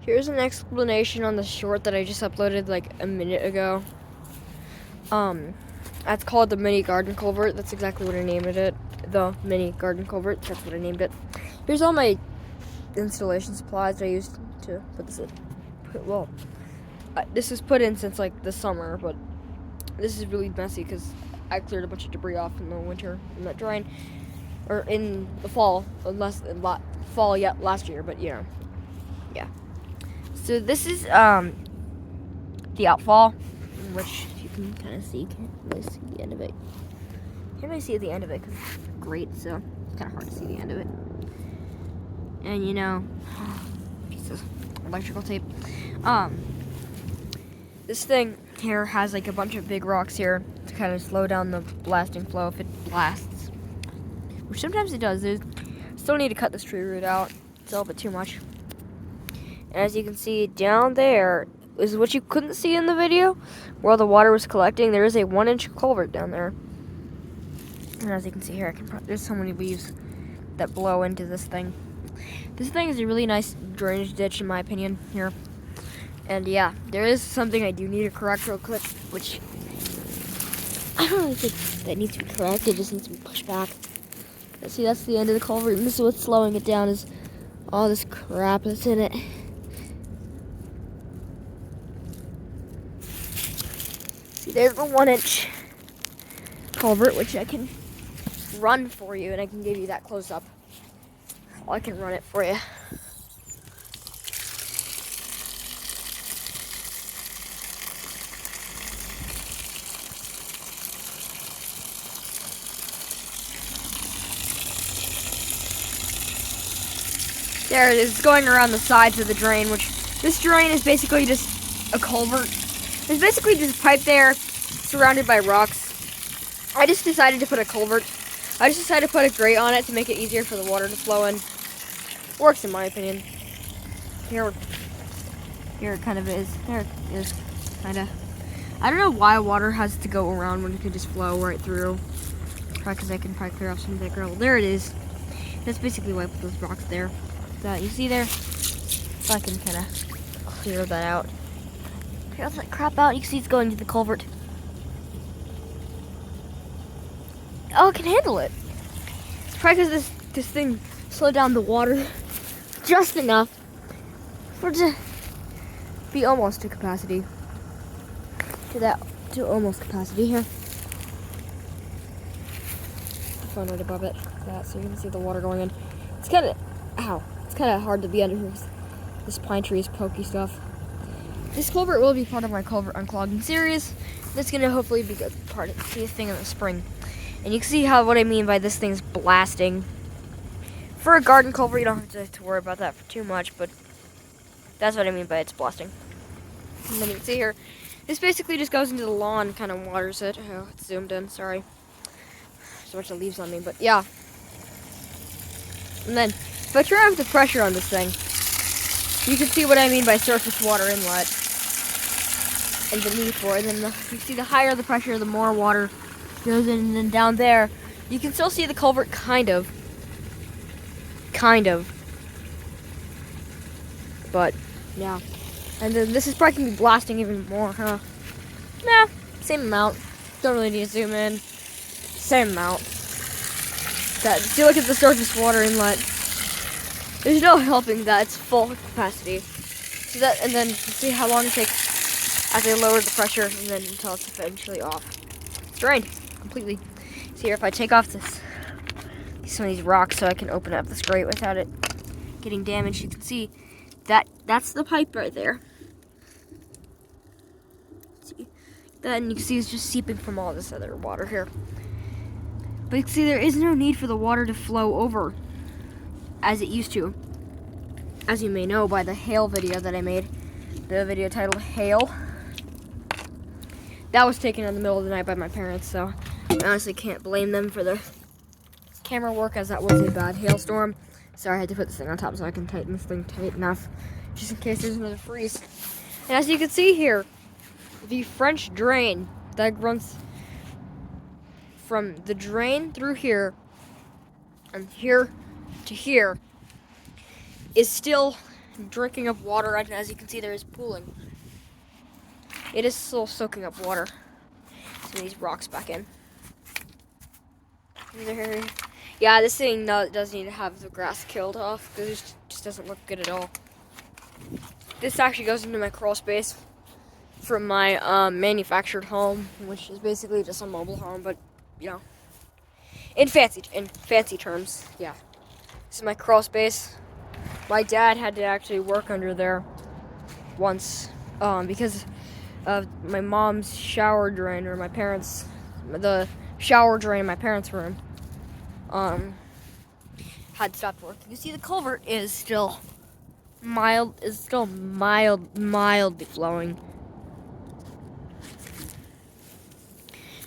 Here's an explanation on the short that I just uploaded like a minute ago. That's called the mini garden culvert. That's exactly what I named it. The mini garden culvert. That's what I named it. Here's all my installation supplies I used to put this in. Well, this was put in since like the summer, but this is really messy because I cleared a bunch of debris off in the winter, in that drying, or in the fall, last year. But yeah. So this is the outfall, which you can kind of see. Can't really see the end of it. Can't really see the end of it because it's great, so it's kind of hard to see the end of it. And you know, piece of electrical tape. This thing here has like a bunch of big rocks here to kind of slow down the blasting flow if it blasts, which sometimes it does. Still need to cut this tree root out. It's a little bit too much. And as you can see down there is what you couldn't see in the video, where all the water was collecting. There is a 1-inch culvert down there. And as you can see here, there's so many leaves that blow into this thing. This thing is a really nice drainage ditch in my opinion here. And yeah, there is something I do need to correct real quick, which I don't really think that needs to be corrected, it just needs to be pushed back. See, that's the end of the culvert, and this is what's slowing it down, is all this crap that's in it. See, there's the 1-inch culvert, which I can run for you, and I can give you that close up. I can run it for you. There it is, going around the sides of the drain, which this drain is basically just a culvert. There's basically just a pipe there surrounded by rocks. I just decided to put a culvert. I just decided to put a grate on it to make it easier for the water to flow in. Works in my opinion. Here it kind of is. There it is, kind of. I don't know why water has to go around when it could just flow right through. Probably because I can probably clear off some of that gravel. There it is. That's basically why I put those rocks there. That you see there, so I can kind of clear that out. Clear all that crap out. You can see it's going to the culvert. Oh, it can handle it. It's probably because this thing slowed down the water just enough for it to be almost to capacity. To almost capacity here. The phone right above it, that, so you can see the water going in. It's kind of, ow. It's kind of hard to be under here. This pine tree is pokey stuff. This culvert will be part of my culvert unclogging series. That's gonna hopefully be a part of this thing in the spring. And you can see what I mean by this thing's blasting. For a garden culvert, you don't have to worry about that for too much, but that's what I mean by it's blasting. And then you can see here, this basically just goes into the lawn, kind of waters it. Oh, it's zoomed in, sorry. There's a bunch of leaves on me, but yeah. And then, if I turn up the pressure on this thing, you can see what I mean by surface water inlet and the need for it. And then you see the higher the pressure, the more water goes in. And then down there, you can still see the culvert kind of. But, yeah. And then this is probably going to be blasting even more, huh? Nah, same amount. Don't really need to zoom in. Same amount. If you look at the surface water inlet, there's no helping that it's full capacity. So that, and then see how long it takes as I lower the pressure, and then until it's eventually off. It's drained completely. See here, if I take off some of these rocks, so I can open up this grate without it getting damaged, you can see that's the pipe right there. See that, and you can see it's just seeping from all this other water here. But you can see there is no need for the water to flow over as it used to. As you may know by the hail video that I made, the video titled Hail. That was taken in the middle of the night by my parents, so I honestly can't blame them for the camera work, as that was a bad hailstorm. So I had to put this thing on top so I can tighten this thing tight enough, just in case there's another freeze. And as you can see here, the French drain that runs from the drain through here and here to here is still drinking up water, and as you can see, there is pooling. It is still soaking up water. So these rocks back in. There. Yeah, this thing does need to have the grass killed off because it just doesn't look good at all. This actually goes into my crawl space from my manufactured home, which is basically just a mobile home, but you know, in fancy terms, yeah. This is my crawl space. My dad had to actually work under there once because of my mom's shower drain, or the shower drain in my parents' room had stopped working. You see, the culvert is still mildly flowing.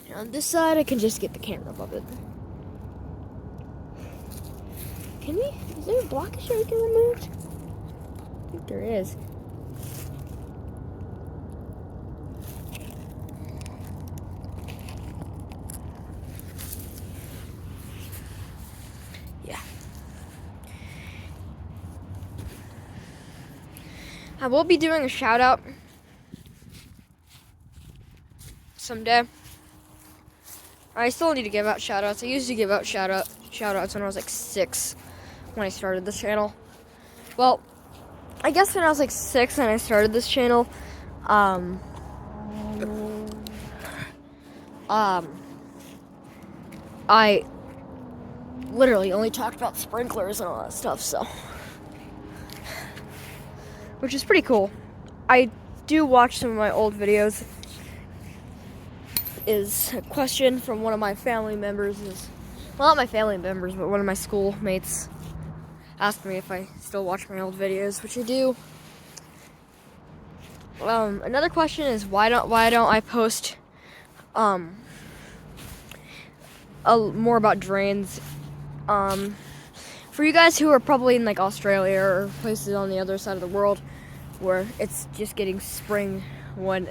And on this side, I can just get the camera above it. Is there a blockage that we can remove? I think there is. Yeah. I will be doing a shout out someday. I still need to give out shout outs. I used to give out shout outs when I was like 6 when I started this channel. Well, I guess when I was like 6 and I started this channel, I literally only talked about sprinklers and all that stuff, so, which is pretty cool. I do watch some of my old videos. Is a question from one of my family members, well, not my family members, but one of my schoolmates asked me if I still watch my old videos, which I do. Another question is why don't I post more about drains? For you guys who are probably in like Australia or places on the other side of the world where it's just getting spring when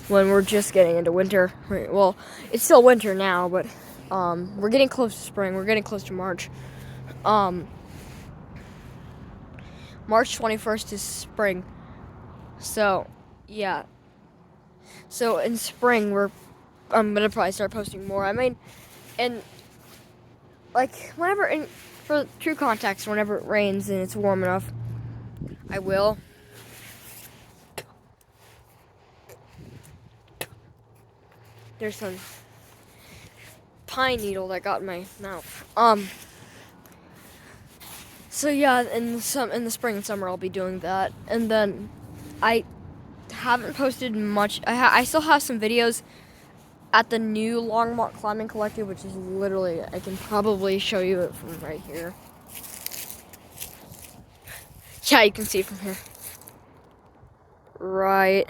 we're just getting into winter. Well, it's still winter now, but we're getting close to spring. We're getting close to March. March 21st is spring. So, yeah. So in spring, I'm gonna probably start posting more. I mean, and like for true context, whenever it rains and it's warm enough, I will. There's some pine needle that got in my mouth. So yeah, in the spring and summer I'll be doing that, and then I haven't posted much. I still have some videos at the new Longmont Climbing Collective, which is literally, I can probably show you it from right here. Yeah, you can see it from here. Right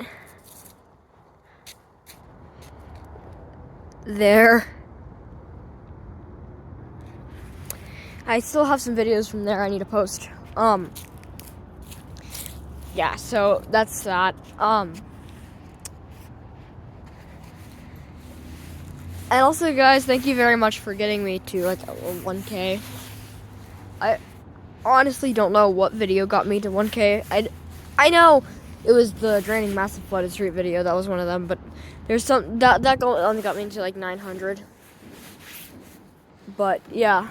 there. I still have some videos from there I need to post. Yeah, so that's that. And also, guys, thank you very much for getting me to like 1K. I honestly don't know what video got me to 1K. I know it was the draining massive flooded street video. That was one of them, but there's some that only got me to like 900. But yeah.